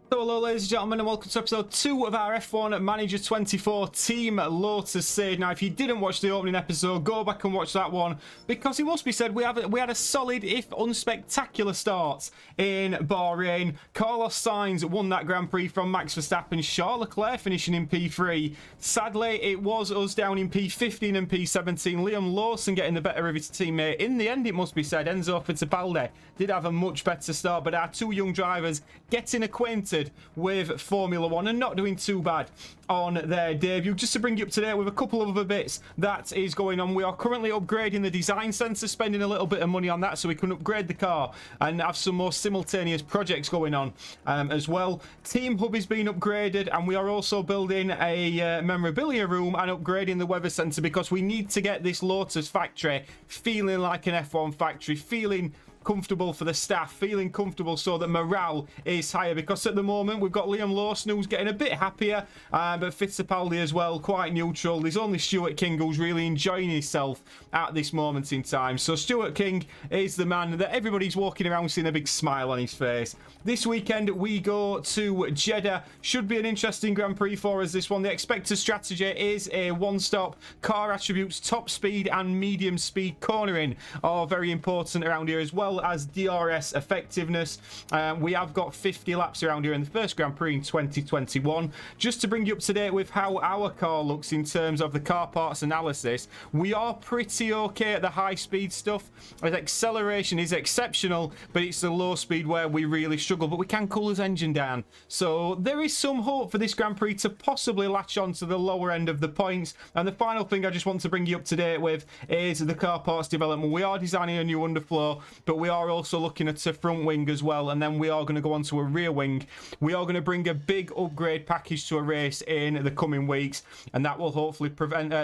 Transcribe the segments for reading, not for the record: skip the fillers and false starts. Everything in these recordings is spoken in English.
So hello ladies and gentlemen, and welcome to episode 2 of our F1 Manager 24 Team Lotus Save. Now if you didn't watch the opening episode, go back and watch that one, because it must be said we had a solid if unspectacular start in Bahrain. Carlos Sainz won that Grand Prix from Max Verstappen, Charles Leclerc finishing in P3. Sadly it was us down in P15 and P17, Liam Lawson getting the better of his teammate. In the end, it must be said, Enzo Fittipaldi did have a much better start, but our two young drivers getting acquainted with Formula 1 and not doing too bad on their debut. Just to bring you up to date with a couple of other bits that is going on, we are currently upgrading the design centre, spending a little bit of money on that so we can upgrade the car and have some more simultaneous projects going on as well. Team Hub is being upgraded, and we are also building a memorabilia room and upgrading the weather centre, because we need to get this Lotus factory feeling like an F1 factory, feeling comfortable for the staff, feeling comfortable so that morale is higher, because at the moment we've got Liam Lawson who's getting a bit happier, but Fittipaldi as well, quite neutral. There's only Stuart King who's really enjoying himself at this moment in time. So Stuart King is the man that everybody's walking around seeing a big smile on his face. This weekend we go to Jeddah. Should be an interesting Grand Prix for us, this one. The expected strategy is a one-stop. Car attributes, top speed and medium speed cornering are very important around here, as well as DRS effectiveness. We have got 50 laps around here in the first Grand Prix in 2021. Just to bring you up to date with how our car looks in terms of the car parts analysis, we are pretty okay at the high speed stuff. The acceleration is exceptional, but it's the low speed where we really struggle, but we can cool his engine down. So there is some hope for this Grand Prix to possibly latch on to the lower end of the points. And the final thing I just want to bring you up to date with is the car parts development. We are designing a new underfloor, but we are also looking at a front wing as well, and then we are going to go on to a rear wing. We are going to bring a big upgrade package to a race in the coming weeks, and that will hopefully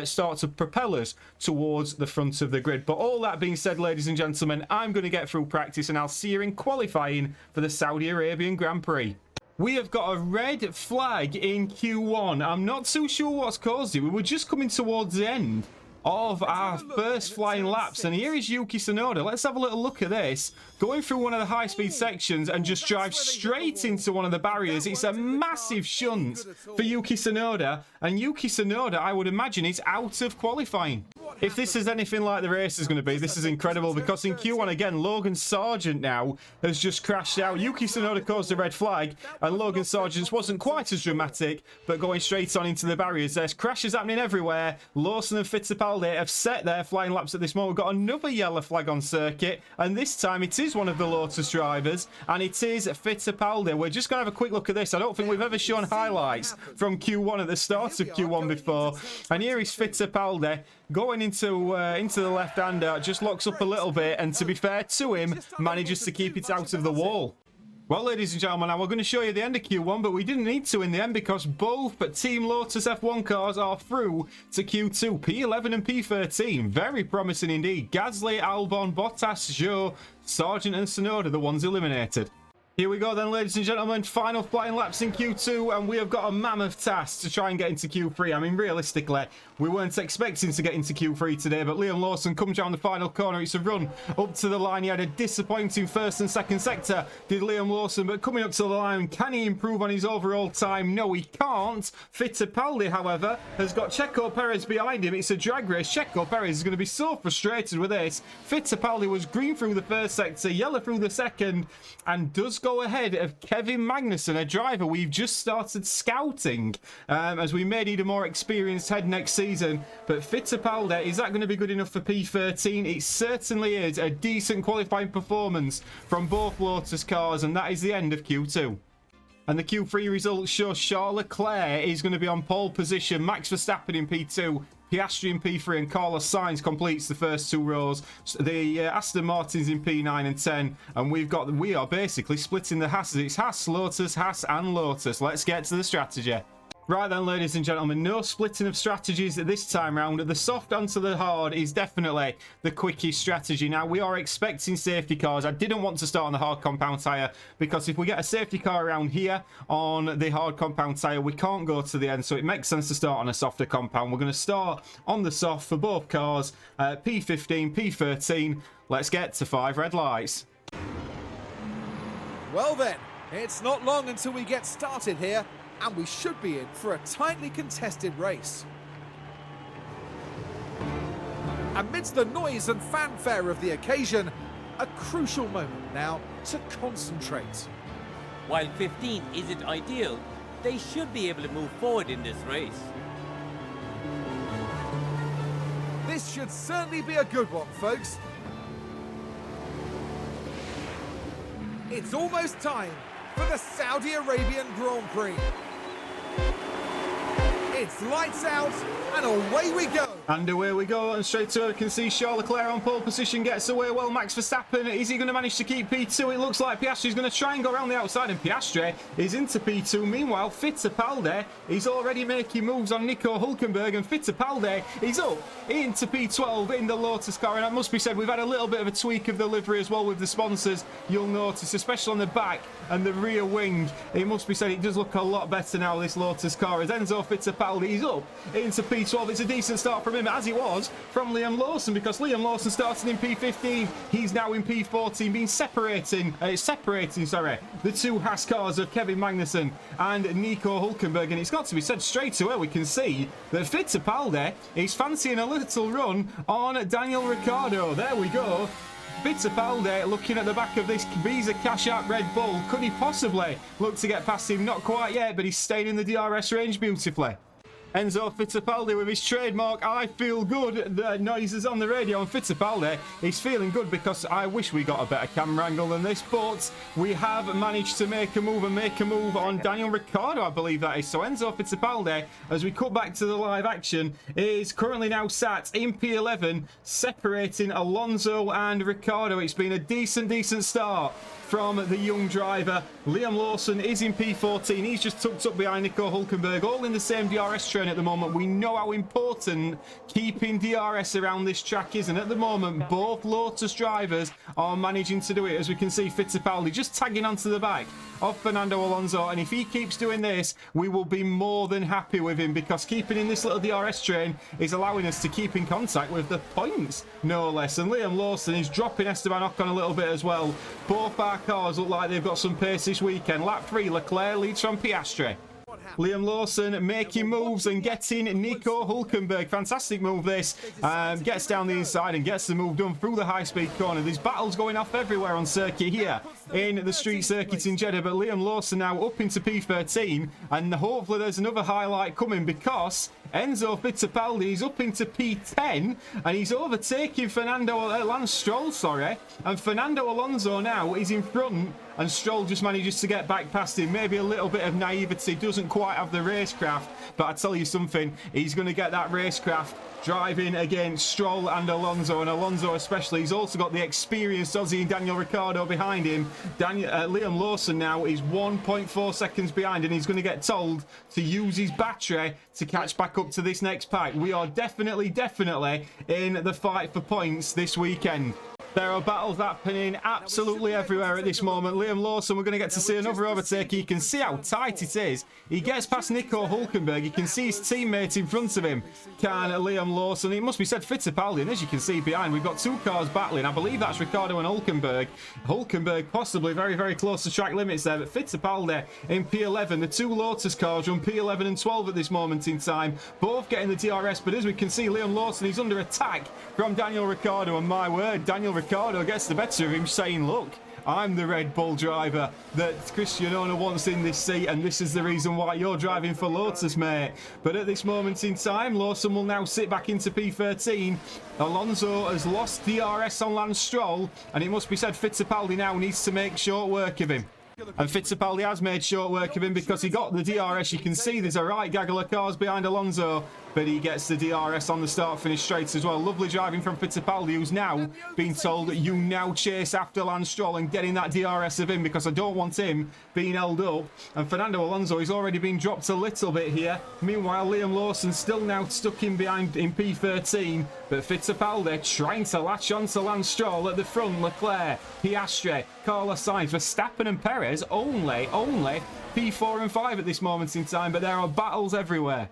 start to propel us towards the front of the grid. But all that being said, ladies and gentlemen, I'm going to get through practice and I'll see you in qualifying for the Saudi Arabian Grand Prix. We have got a red flag in Q1. I'm not too sure what's caused it. We were just coming towards the end of our first flying laps, and here is Yuki Tsunoda. Let's have a little look at this, going through one of the high-speed sections and just drive straight into one of the barriers. It's a massive shunt for Yuki Tsunoda, and Yuki Tsunoda, I would imagine, is out of qualifying. If this is anything like the race is going to be, this is incredible, because in Q1 again, Logan Sargent now has just crashed out. Yuki Tsunoda caused a red flag, and Logan Sargent's wasn't quite as dramatic, but going straight on into the barriers. There's crashes happening everywhere. Lawson and Fittipaldi have set their flying laps at this moment. We've got another yellow flag on circuit, and this time it is one of the Lotus drivers, and it is Fittipaldi. We're just going to have a quick look at this. I don't think we've ever shown highlights from Q1 at the start of Q1 before, and here is Fittipaldi going into the left-hander, just locks up a little bit, and to be fair to him, manages to keep it out of the wall. Well, ladies and gentlemen, now we're going to show you the end of Q1, but we didn't need to in the end, because both Team Lotus F1 cars are through to Q2, P11 and P13. Very promising indeed. Gasly, Albon, Bottas, Zhou, Sargent and Tsunoda, the ones eliminated. Here we go then, ladies and gentlemen, final flying laps in Q2, and we have got a mammoth task to try and get into Q3. I mean, realistically, we weren't expecting to get into Q3 today, but Liam Lawson comes down the final corner. It's a run up to the line. He had a disappointing first and second sector, did Liam Lawson, but coming up to the line, can he improve on his overall time? No, he can't. Fittipaldi, however, has got Checo Perez behind him. It's a drag race. Checo Perez is going to be so frustrated with this. Fittipaldi was green through the first sector, yellow through the second, and does go ahead of Kevin Magnussen, a driver we've just started scouting, as we may need a more experienced head next season. But Fittipaldi, is that going to be good enough for P13? It certainly is. A decent qualifying performance from both Lotus cars, and that is the end of Q2. And the Q3 results show Charles Leclerc is going to be on pole position, Max Verstappen in P2, Piastri in P3, and Carlos Sainz completes the first two rows. The Aston Martin's in P9 and 10, and we are basically splitting the Hasses. It's Haas, Lotus, Haas and Lotus. Let's get to the strategy. Right then, ladies and gentlemen, no splitting of strategies this time round. The soft onto the hard is definitely the quickest strategy. Now, we are expecting safety cars. I didn't want to start on the hard compound tyre, because if we get a safety car around here on the hard compound tyre, we can't go to the end, so it makes sense to start on a softer compound. We're going to start on the soft for both cars, P15, P13. Let's get to 5 red lights. Well then, It's not long until we get started here, and we should be in for a tightly contested race. Amidst the noise and fanfare of the occasion, a crucial moment now to concentrate. While 15 isn't ideal, they should be able to move forward in this race. This should certainly be a good one, folks. It's almost time for the Saudi Arabian Grand Prix. It's lights out and away we go. And away we go, and straight to it, we can see Charles Leclerc on pole position, gets away well. Max Verstappen, is he going to manage to keep P2? It looks like Piastri's going to try and go around the outside, and Piastri is into P2. Meanwhile, Fittipaldi is already making moves on Nico Hülkenberg, and Fittipaldi is up into P12 in the Lotus car. And that must be said, we've had a little bit of a tweak of the livery as well with the sponsors, you'll notice, especially on the back and the rear wing. It must be said, it does look a lot better now, this Lotus car, as Enzo Fittipaldi is up into P12. It's a decent start from him, as he was from Liam Lawson, because Liam Lawson started in P15. He's now in P14, been separating the two Haas cars of Kevin Magnussen and Nico Hülkenberg. And it's got to be said, straight away we can see that Fittipaldi is fancying a little run on Daniel Ricciardo. There we go. Fittipaldi looking at the back of this Visa Cash App Red Bull. Could he possibly look to get past him? Not quite yet, but he's staying in the DRS range beautifully. Enzo Fittipaldi with his trademark "I feel good" the noises on the radio, and Fittipaldi is feeling good because I wish we got a better camera angle than this, but we have managed to make a move on Daniel Ricciardo, I believe that is. So Enzo Fittipaldi, as we cut back to the live action, is currently now sat in P11, separating Alonso and Ricciardo. It's been a decent start from the young driver. Liam Lawson is in P14. He's just tucked up behind Nico Hülkenberg, all in the same DRS train at the moment. We know how important keeping DRS around this track is, and at the moment both Lotus drivers are managing to do it. As we can see, Fittipaldi just tagging onto the back of Fernando Alonso, and if he keeps doing this, we will be more than happy with him, because keeping in this little DRS train is allowing us to keep in contact with the points, no less. And Liam Lawson is dropping Esteban Ocon a little bit as well. Both our cars look like they've got some pace this weekend. Lap 3, Leclerc leads from Piastri. Liam Lawson making moves and getting Nico Hülkenberg. Fantastic move this. Gets down the inside and gets the move done through the high-speed corner. There's battles going off everywhere on circuit here in the street circuit in Jeddah, but Liam Lawson now up into P13, and hopefully there's another highlight coming, because Enzo Fittipaldi is up into P10 and he's overtaking Lance Stroll, and Fernando Alonso now is in front, and Stroll just manages to get back past him. Maybe a little bit of naivety, doesn't quite have the racecraft, but I tell you something, he's going to get that racecraft driving against Stroll and Alonso, and Alonso especially. He's also got the experienced Aussie and Daniel Ricciardo behind him. Liam Lawson now is 1.4 seconds behind, and he's going to get told to use his battery to catch back up to this next pack. We are definitely in the fight for points this weekend. There are battles happening absolutely everywhere at this moment. Liam Lawson, we're going to get to see another overtake. You can see how tight it is. He gets past Nico Hülkenberg. You can see his teammate in front of him. Can Liam Lawson. It must be said Fittipaldi, and as you can see behind, we've got two cars battling. I believe that's Ricciardo and Hülkenberg. Hülkenberg possibly very close to track limits there, but Fittipaldi in P11. The two Lotus cars run P11 and 12 at this moment in time, both getting the DRS, but as we can see, Liam Lawson is under attack from Daniel Ricciardo, and my word, Daniel Ricciardo gets the better of him, saying, look, I'm the Red Bull driver that Christian Horner wants in this seat, and this is the reason why you're driving for Lotus, mate. But at this moment in time, Lawson will now sit back into P13. Alonso has lost DRS on Lance Stroll, and it must be said Fittipaldi now needs to make short work of him. And Fittipaldi has made short work of him, because he got the DRS. You can see there's a right gaggle of cars behind Alonso, but he gets the DRS on the start-finish straights as well. Lovely driving from Fittipaldi, who's now being told that you now chase after Lance Stroll and getting that DRS of him, because I don't want him being held up. And Fernando Alonso is already been dropped a little bit here. Meanwhile, Liam Lawson still now stuck in behind in P13, but Fittipaldi trying to latch on to Lance Stroll at the front. Leclerc, Piastri, Carlos Sainz, Verstappen and Perez only P4 and 5 at this moment in time, but there are battles everywhere.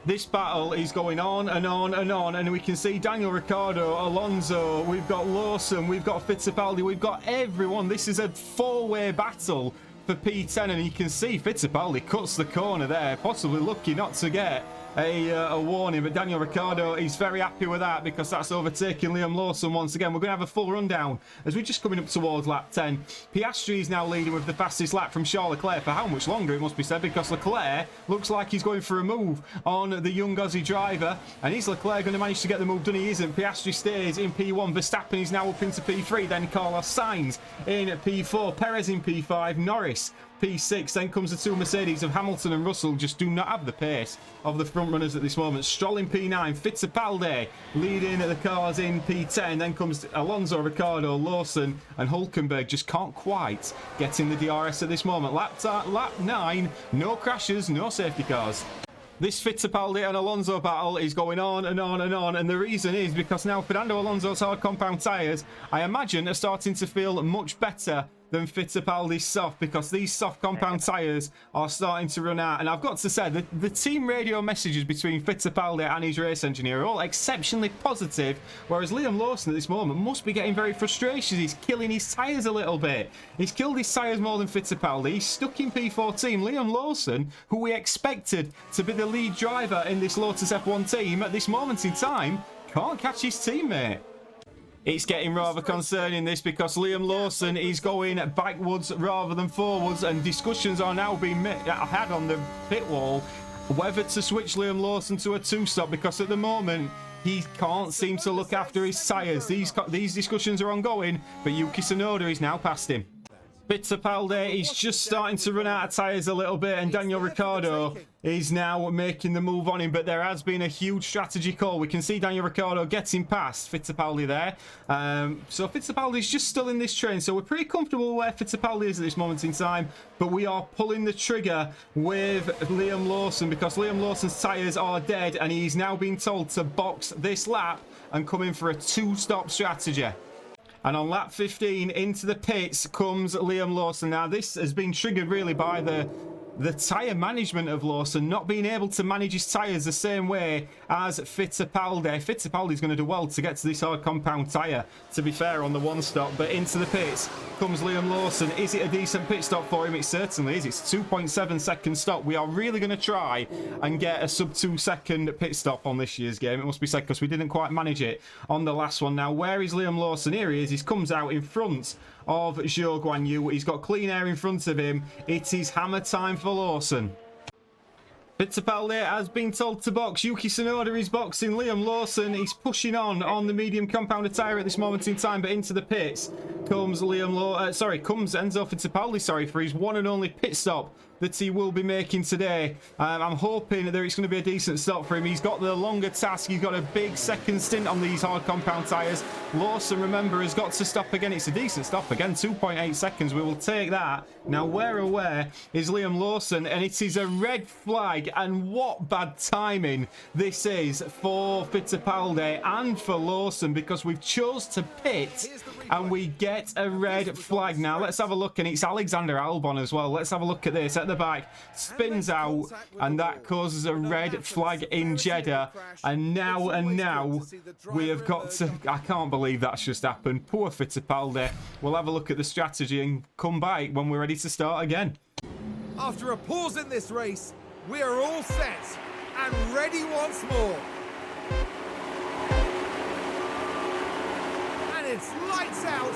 This battle is going on and on and on, and we can see Daniel Ricciardo, Alonso, we've got Lawson, we've got Fittipaldi, we've got everyone. This is a four-way battle for P10, and you can see Fittipaldi cuts the corner there, possibly lucky not to get a warning, but Daniel Ricciardo is very happy with that because that's overtaking Liam Lawson once again. We're going to have a full rundown as we're just coming up towards lap 10. Piastri is now leading with the fastest lap from Charles Leclerc for how much longer, it must be said, because Leclerc looks like he's going for a move on the young Aussie driver. And is Leclerc going to manage to get the move done? He isn't. Piastri stays in P1. Verstappen is now up into P3. Then Carlos Sainz in P4. Perez in P5. Norris P6. Then comes the two Mercedes of Hamilton and Russell. Just do not have the pace of the front runners at this moment. Stroll in P9. Fittipaldi leading the cars in P10. Then comes Alonso, Ricciardo, Lawson and Hulkenberg. Just can't quite get in the DRS at this moment. Lap 9. No crashes, no safety cars. This Fittipaldi and Alonso battle is going on and on and on, and the reason is because now Fernando Alonso's hard compound tyres, I imagine, are starting to feel much better than Fittipaldi's soft, because these soft compound tyres are starting to run out. And I've got to say, the team radio messages between Fittipaldi and his race engineer are all exceptionally positive, whereas Liam Lawson at this moment must be getting very frustrated. He's killing his tyres a little bit. He's killed his tyres more than Fittipaldi. He's stuck in P14. Liam Lawson, who we expected to be the lead driver in this Lotus F1 team at this moment in time, can't catch his teammate. It's getting rather concerning, this, because Liam Lawson is going backwards rather than forwards, and discussions are now being had on the pit wall whether to switch Liam Lawson to a two-stop, because at the moment he can't seem to look after his tyres. These discussions are ongoing, but Yuki Tsunoda is now past him. Fittipaldi is just starting to run out of tyres a little bit, and Daniel Ricciardo is now making the move on him, but there has been a huge strategy call. We can see Daniel Ricciardo getting past Fittipaldi there. So Fittipaldi is just still in this train, so we're pretty comfortable where Fittipaldi is at this moment in time, but we are pulling the trigger with Liam Lawson because Liam Lawson's tyres are dead, and he's now being told to box this lap and come in for a two-stop strategy. And on lap 15, into the pits comes Liam Lawson. Now, this has been triggered really by the tyre management of Lawson, not being able to manage his tyres the same way as Fittipaldi. Fittipaldi's going to do well to get to this hard compound tyre, to be fair, on the one stop. But into the pits comes Liam Lawson. Is it a decent pit stop for him? It certainly is. It's a 2.7 second stop. We are really going to try and get a sub 2 second pit stop on this year's game, it must be said, because we didn't quite manage it on the last one. Now, where is Liam Lawson? Here he is. He comes out in front of Zhou Guanyu. He's got clean air in front of him. It is hammer time for Lawson. Fittipaldi has been told to box. Yuki Tsunoda is boxing. Liam Lawson, he's pushing on the medium compounder tyre at this moment in time, but into the pits comes comes Enzo Fittipaldi, for his one and only pit stop that he will be making today. I'm hoping that it's going to be a decent stop for him. He's got the longer task. He's got a big second stint on these hard compound tyres. Lawson, remember, has got to stop again. It's a decent stop again, 2.8 seconds. We will take that. Now, where is Liam Lawson? And it is a red flag. And what bad timing this is for Fittipaldi and for Lawson, because we've chose to pit and we get a red flag. Now, let's have a look. And it's Alexander Albon as well. Let's have a look at this. At the back, spins out, and that causes a red flag in Jeddah. And now we have got to... I can't believe that's just happened. Poor Fittipaldi. We'll have a look at the strategy and come back when we're ready to start again. After a pause in this race, we are all set and ready once more. And it's lights out.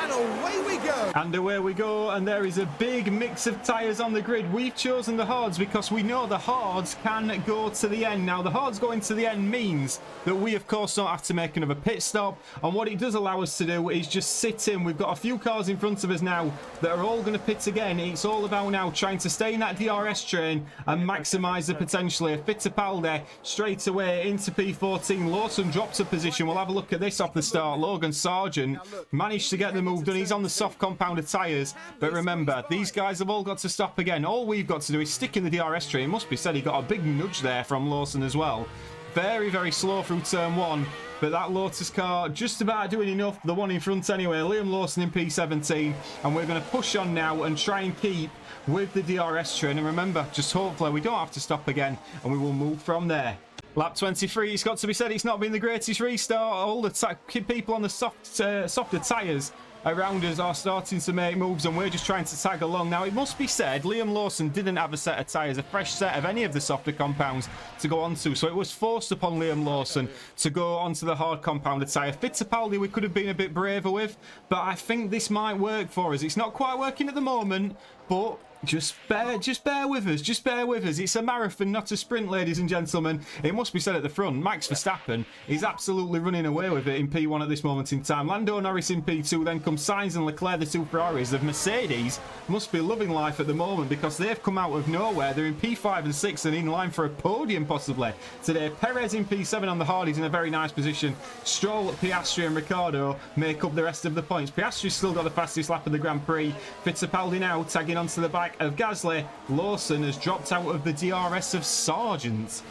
And away we go. And away we go, and there is a big mix of tyres on the grid. We've chosen the hards because we know the hards can go to the end. Now, the hards going to the end means that we, of course, don't have to make another pit stop. And what it does allow us to do is just sit in. We've got a few cars in front of us now that are all going to pit again. It's all about now trying to stay in that DRS train and maximise the potential here. Fittipaldi straight away into P14. Lawson drops a position. We'll have a look at this off the start. Logan Sargent managed to get the move done. He's on the soft compounded tyres, but remember, these guys have all got to stop again. All we've got to do is stick in the DRS train. It must be said, he got a big nudge there from Lawson as well. Very, very slow through turn one, but that Lotus car just about doing enough. The one in front anyway. Liam Lawson in P17, and we're going to push on now and try and keep with the DRS train. And remember, just hopefully we don't have to stop again, and we will move from there. Lap 23, it's got to be said, it's not been the greatest restart. All the people on the softer tyres around us are starting to make moves, and we're just trying to tag along. Now, it must be said, Liam Lawson didn't have a set of tyres, a fresh set of any of the softer compounds to go onto, so it was forced upon Liam Lawson to go onto the hard compounded tyre. Fittipaldi we could have been a bit braver with, but I think this might work for us. It's not quite working at the moment, but just bear with us. Just bear with us. It's a marathon, not a sprint, ladies and gentlemen. It must be said at the front, Max Verstappen is absolutely running away with it in P1 at this moment in time. Lando Norris in P2, then come Sainz and Leclerc, the two Ferraris. The Mercedes must be loving life at the moment because they've come out of nowhere. They're in P5 and 6 and in line for a podium possibly today. Perez in P7 on the hard. He's in a very nice position. Stroll, Piastri and Ricciardo make up the rest of the points. Piastri's still got the fastest lap of the Grand Prix. Fittipaldi now tagging onto the back of Gasly. Lawson has dropped out of the DRS of Sargent.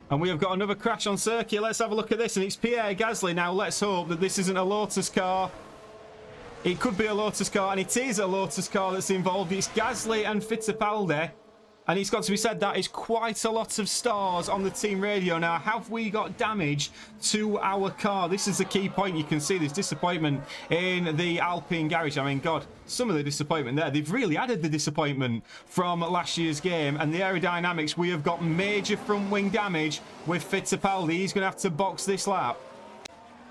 And we have got another crash on circuit. Let's have a look at this, and it's Pierre Gasly. Now let's hope that this isn't a Lotus car. It could be a Lotus car, and it is a Lotus car that's involved. It's Gasly and Fittipaldi. And it's got to be said that is quite a lot of stars on the team radio. Now, have we got damage to our car? This is the key point. You can see there's disappointment in the Alpine garage. I mean, God, some of the disappointment there. They've really added the disappointment from last year's game. And the aerodynamics, we have got major front wing damage with Fittipaldi. He's going to have to box this lap.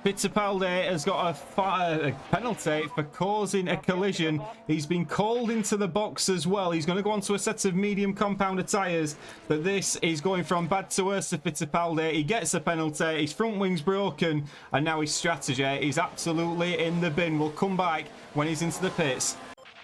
Fittipaldi has got a penalty for causing a collision. He's been called into the box as well. He's going to go onto a set of medium compounded tyres. But this is going from bad to worse to Fittipaldi. He gets a penalty. His front wing's broken. And now his strategy is absolutely in the bin. We'll come back when he's into the pits.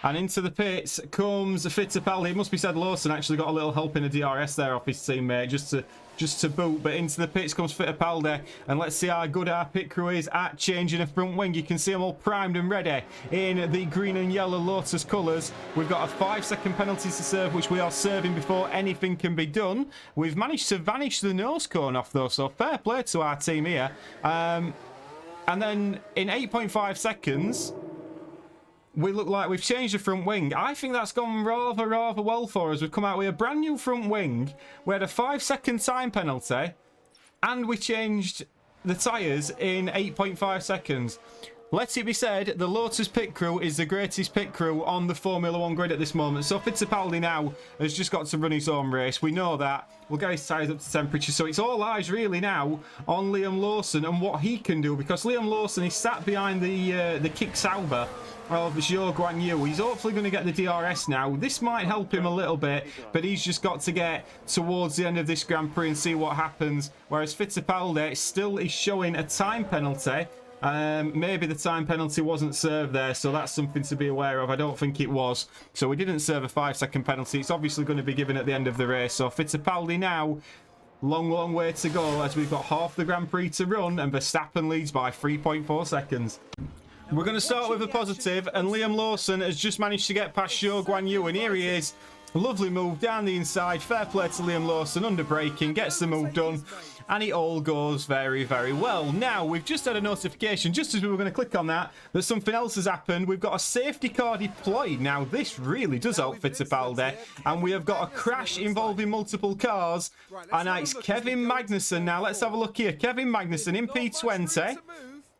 And into the pits comes Fittipaldi. It must be said Lawson actually got a little help in the DRS there off his teammate just to boot. But into the pits comes Fittipaldi. And let's see how good our pit crew is at changing a front wing. You can see them all primed and ready in the green and yellow Lotus colours. We've got a 5-second penalty to serve, which we are serving before anything can be done. We've managed to vanish the nose cone off though, so fair play to our team here. And then in 8.5 seconds... we look like we've changed the front wing. I think that's gone rather well for us. We've come out with a brand new front wing. We had a 5-second time penalty. And we changed the tyres in 8.5 seconds. Let it be said, the Lotus pit crew is the greatest pit crew on the Formula 1 grid at this moment. So Fittipaldi now has just got to run his own race. We know that. We'll get his tyres up to temperature. So it's all eyes really now on Liam Lawson and what he can do. Because Liam Lawson is sat behind the kick Sauber of Zhou Guanyu. He's hopefully going to get the DRS now. This might help him a little bit, but he's just got to get towards the end of this Grand Prix and see what happens. Whereas Fittipaldi still is showing a time penalty. Maybe the time penalty wasn't served there, so that's something to be aware of. I don't think it was. So we didn't serve a 5-second penalty. It's obviously going to be given at the end of the race. So Fittipaldi now, long way to go as we've got half the Grand Prix to run and Verstappen leads by 3.4 seconds. We're going to start with a positive, and Liam Lawson has just managed to get past Zhou Guanyu, and here he is. Lovely move down the inside. Fair play to Liam Lawson, under braking, gets the move done, and it all goes very well. Now, we've just had a notification, just as we were going to click on that something else has happened. We've got a safety car deployed. Now, this really does help Fittipaldi, and we have got a crash involving multiple cars, and it's Kevin Magnussen. Now, let's have a look here. Kevin Magnussen in P20.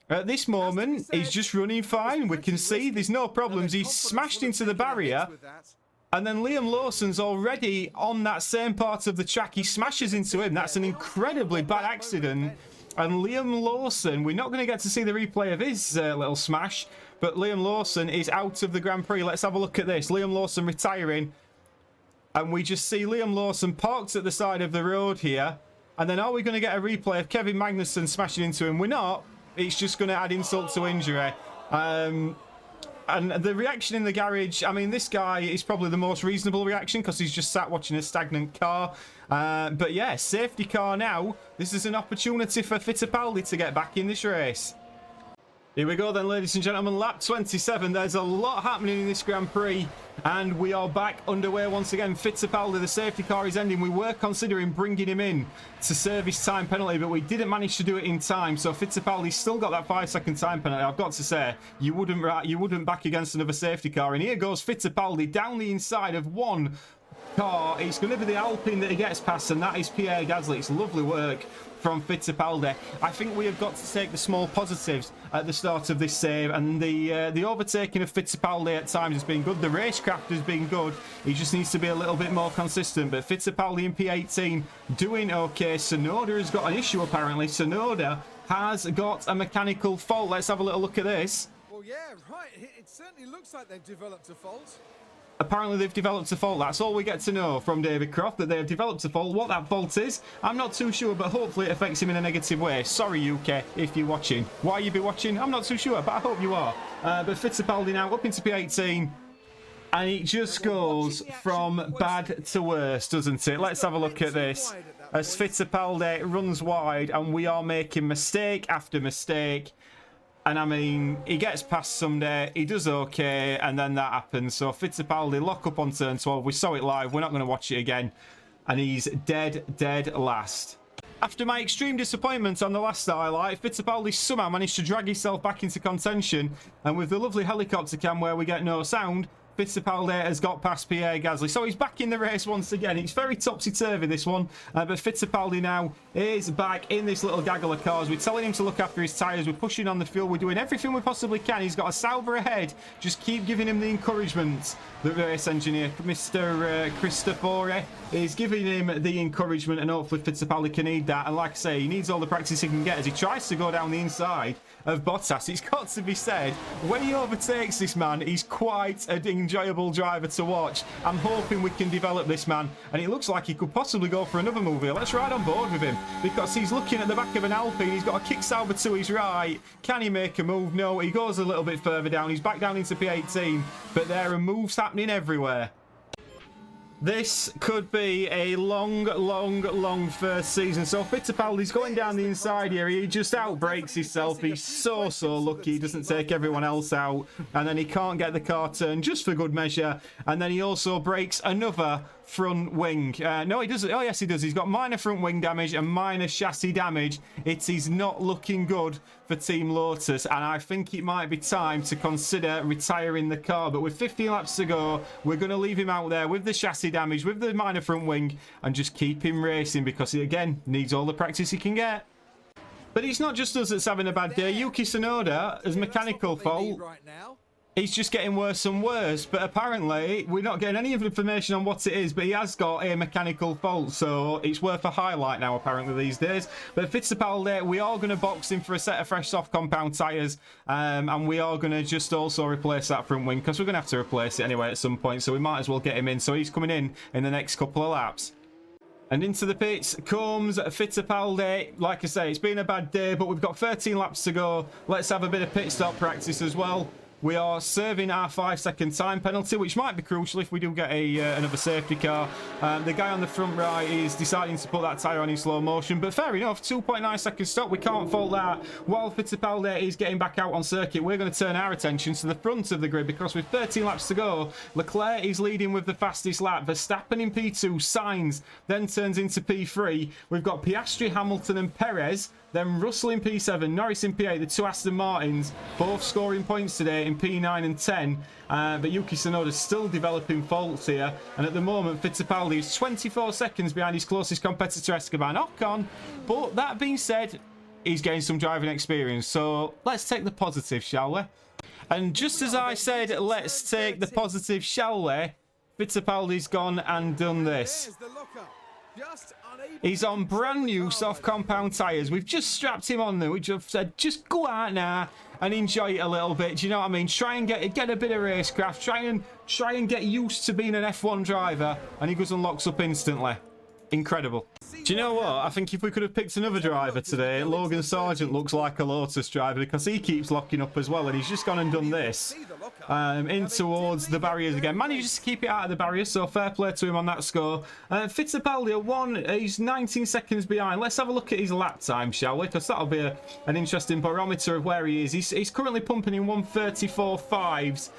At this moment, he's just running fine. We can see there's no problems. He's smashed into the barrier. And then Liam Lawson's already on that same part of the track. He smashes into him. That's an incredibly bad accident. And Liam Lawson, we're not going to get to see the replay of his little smash. But Liam Lawson is out of the Grand Prix. Let's have a look at this. Liam Lawson retiring. And we just see Liam Lawson parked at the side of the road here. And then are we going to get a replay of Kevin Magnussen smashing into him? We're not. It's just going to add insult to injury. And the reaction in the garage, I mean, this guy is probably the most reasonable reaction because he's just sat watching a stagnant car. But yeah, safety car now. This is an opportunity for Fittipaldi to get back in this race. Here we go then, ladies and gentlemen. Lap 27. There's a lot happening in this Grand Prix. And we are back underway once again. Fittipaldi, the safety car is ending. We were considering bringing him in to serve his time penalty, but we didn't manage to do it in time. So Fittipaldi's still got that 5-second time penalty. I've got to say, you wouldn't back against another safety car. And here goes Fittipaldi down the inside of one car. It's going to be the Alpine that he gets past, and that is Pierre Gasly. It's lovely work from Fittipaldi. I think we have got to take the small positives at the start of this save, and the overtaking of Fittipaldi at times has been good. The racecraft has been good. He just needs to be a little bit more consistent. But Fittipaldi in P18 doing okay. Tsunoda has got an issue apparently. Tsunoda has got a mechanical fault. Let's have a little look at this. Well, yeah, right. It certainly looks like they've developed a fault. Apparently they've developed a fault. That's all we get to know from David Croft, that they have developed a fault. What that fault is, I'm not too sure, but hopefully it affects him in a negative way. Sorry, UK, if you're watching. Why you be watching? I'm not too sure, but I hope you are. But Fittipaldi now up into P18, and it just goes from bad to worse, doesn't it? Let's have a look at this. As Fittipaldi runs wide, and we are making mistake after mistake. And I mean, he gets past someday, he does okay, and then that happens. So Fittipaldi lock up on turn 12. We saw it live. We're not going to watch it again. And he's dead last. After my extreme disappointment on the last highlight, Fittipaldi somehow managed to drag himself back into contention. And with the lovely helicopter cam where we get no sound, Fittipaldi has got past Pierre Gasly. So he's back in the race once again. It's very topsy-turvy, this one. But Fittipaldi now is back in this little gaggle of cars. We're telling him to look after his tyres. We're pushing on the fuel. We're doing everything we possibly can. He's got a Sauber ahead. Just keep giving him the encouragement. The race engineer, Mr. Cristofori, is giving him the encouragement, and hopefully Fittipaldi can need that. And like I say, he needs all the practice he can get as he tries to go down the inside of Bottas. It's got to be said, when he overtakes this man, he's quite an enjoyable driver to watch. I'm hoping we can develop this man, and it looks like he could possibly go for another move here. Let's ride on board with him, because he's looking at the back of an Alpine. He's got a kick Sauber to his right. Can he make a move? No, he goes a little bit further down. He's back down into P18, but there are moves happening everywhere. This could be a long first season. So Fittipaldi's going down the inside here. He just outbrakes himself. He's so lucky he doesn't take everyone else out. And then he can't get the car turned just for good measure. And then he also breaks another front wing. No, he doesn't. Oh, yes, he does. He's got minor front wing damage and minor chassis damage. It is not looking good for Team Lotus, and I think it might be time to consider retiring the car. But with 15 laps to go, we're going to leave him out there with the chassis damage, with the minor front wing, and just keep him racing, because he, again, needs all the practice he can get. But it's not just us that's having a bad day. Yuki Tsunoda has mechanical fault. He's just getting worse and worse, but apparently we're not getting any information on what it is, but he has got a mechanical fault, so it's worth a highlight now apparently these days. But Fittipaldi, we are going to box him for a set of fresh soft compound tyres, and we are going to just also replace that front wing, because we're going to have to replace it anyway at some point, so we might as well get him in. So he's coming in the next couple of laps. And into the pits comes Fittipaldi. Like I say, it's been a bad day, but we've got 13 laps to go. Let's have a bit of pit stop practice as well. We are serving our 5-second time penalty, which might be crucial if we do get another safety car. The guy on the front right is deciding to put that tyre on in slow motion, but fair enough, 2.9 second stop, we can't fault that. While Fittipaldi is getting back out on circuit, we're going to turn our attention to the front of the grid, because with 13 laps to go, Leclerc is leading with the fastest lap. Verstappen in P2, Sainz then turns into P3. We've got Piastri, Hamilton and Perez. Then Russell in P7, Norris in P8, the two Aston Martins, both scoring points today in P9 and 10. But Yuki Tsunoda is still developing faults here. And at the moment, Fittipaldi is 24 seconds behind his closest competitor, Esteban Ocon. But that being said, he's getting some driving experience. So let's take the positive, shall we? And just as I said, let's take the positive, shall we? Fittipaldi's gone and done this. He's on brand new soft compound tyres. We've just strapped him on them. We just said, just go out now and enjoy it a little bit. Do you know what I mean? Try and get a bit of racecraft. Try and get used to being an F1 driver. And he goes and locks up instantly. Incredible. Do you know what? I think if we could have picked another driver today, Logan Sargent looks like a Lotus driver, because he keeps locking up as well, and he's just gone and done this in towards the barriers again. Manages to keep it out of the barriers, so fair play to him on that score. Fittipaldi he's 19 seconds behind. Let's have a look at his lap time, shall we? Because that'll be an interesting barometer of where he is. He's currently pumping in 1:34.5s.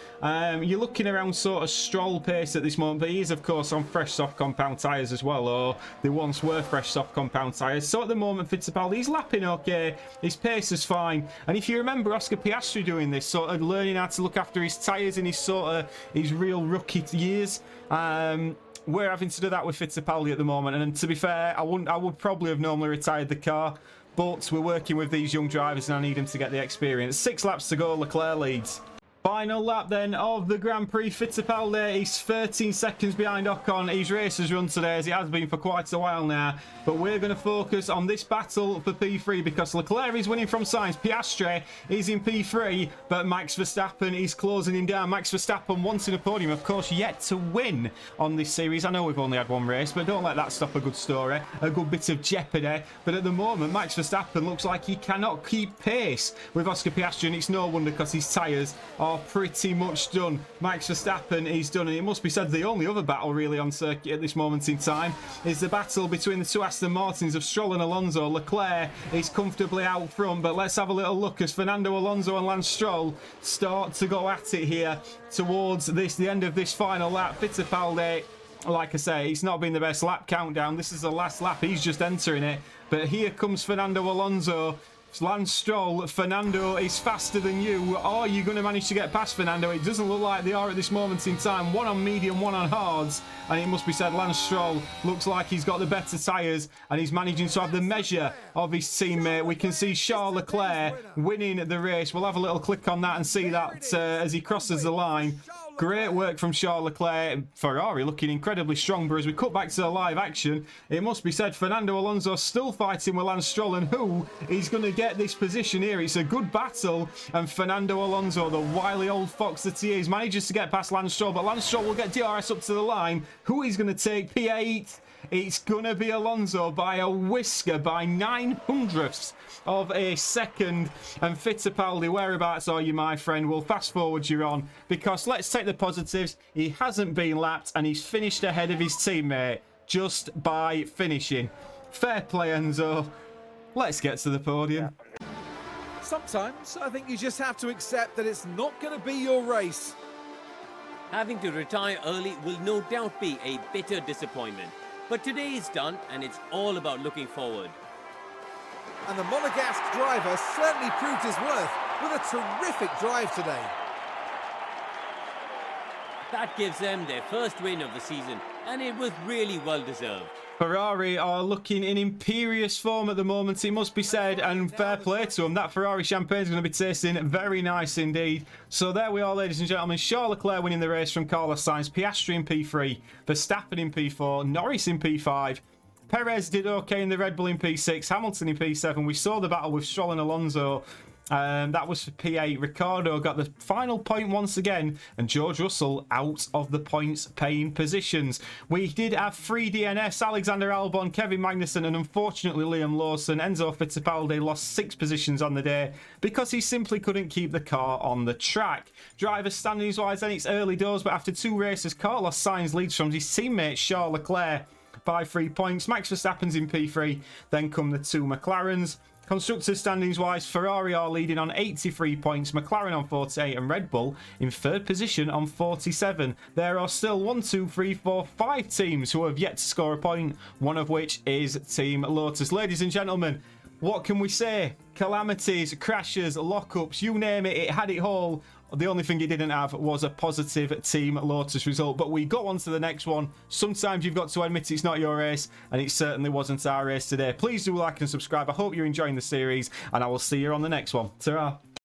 You're looking around sort of Stroll pace at this moment, but he is of course on fresh soft compound tyres as well, or they once were fresh fresh soft compound tyres. So at the moment, Fittipaldi, he's lapping okay, his pace is fine. And if you remember Oscar Piastri doing this, sort of learning how to look after his tyres in his real rookie years, we're having to do that with Fittipaldi at the moment. And to be fair, I would probably have normally retired the car, but we're working with these young drivers and I need them to get the experience. 6 laps to go, Leclerc leads. Final lap then of the Grand Prix. Fittipaldi, he's 13 seconds behind Ocon. His race has run today, as he has been for quite a while now. But we're going to focus on this battle for P3 because Leclerc is winning from Sainz. Piastri is in P3, but Max Verstappen is closing him down. Max Verstappen wanting a podium, of course, yet to win on this series. I know we've only had one race, but don't let that stop a good story, a good bit of jeopardy. But at the moment, Max Verstappen looks like he cannot keep pace with Oscar Piastri, and it's no wonder because his tyres are pretty much done. Max Verstappen is done, and it must be said the only other battle really on circuit at this moment in time is the battle between the two Aston Martins of Stroll and Alonso. Leclerc is comfortably out front, but let's have a little look as Fernando Alonso and Lance Stroll start to go at it here towards the end of this final lap. Fittipaldi, like I say, it's not been the best lap countdown. This is the last lap, he's just entering it, but here comes Fernando Alonso. Lance Stroll, Fernando is faster than you. Are you going to manage to get past Fernando? It doesn't look like they are at this moment in time. One on medium, one on hards. And it must be said, Lance Stroll looks like he's got the better tyres and he's managing to have the measure of his teammate. We can see Charles Leclerc winning the race. We'll have a little click on that and see that as he crosses the line. Great work from Charles Leclerc. Ferrari looking incredibly strong, but as we cut back to the live action, it must be said Fernando Alonso still fighting with Lance Stroll, and who is going to get this position here? It's a good battle, and Fernando Alonso, the wily old fox that he is, manages to get past Lance Stroll, but Lance Stroll will get DRS up to the line. Who is going to take P8? It's going to be Alonso by a whisker, by 900ths of a second. And Fittipaldi, whereabouts are you, my friend? We'll fast forward you on, because let's take the positives. He hasn't been lapped and he's finished ahead of his teammate just by finishing. Fair play, Enzo. Let's get to the podium. Sometimes I think you just have to accept that it's not going to be your race. Having to retire early will no doubt be a bitter disappointment. But today is done, and it's all about looking forward. And the Monegasque driver certainly proved his worth with a terrific drive today. That gives them their first win of the season, and it was really well deserved. Ferrari are looking in imperious form at the moment, it must be said, and fair play to them. That Ferrari champagne is going to be tasting very nice indeed. So there we are, ladies and gentlemen. Charles Leclerc winning the race from Carlos Sainz, Piastri in P3, Verstappen in P4, Norris in P5, Perez did okay in the Red Bull in P6, Hamilton in P7. We saw the battle with Stroll and Alonso. That was for P8. Ricciardo got the final point once again, and George Russell out of the points paying positions. We did have 3 DNFs: Alexander Albon, Kevin Magnussen, and unfortunately Liam Lawson. Enzo Fittipaldi lost 6 positions on the day because he simply couldn't keep the car on the track. Driver standings wise, then it's early doors, but after 2 races, Carlos Sainz leads from his teammate Charles Leclerc by 3 points. Max Verstappen's in P3, then come the 2 McLarens. Constructors standings wise, Ferrari are leading on 83 points, McLaren on 48, and Red Bull in 3rd position on 47. There are still 5 teams who have yet to score a point, one of which is Team Lotus. Ladies and gentlemen, what can we say? Calamities, crashes, lockups, you name it, it had it all. The only thing it didn't have was a positive Team Lotus result. But we go on to the next one. Sometimes you've got to admit it's not your race, and it certainly wasn't our race today. Please do like and subscribe. I hope you're enjoying the series, and I will see you on the next one. Ta-ra.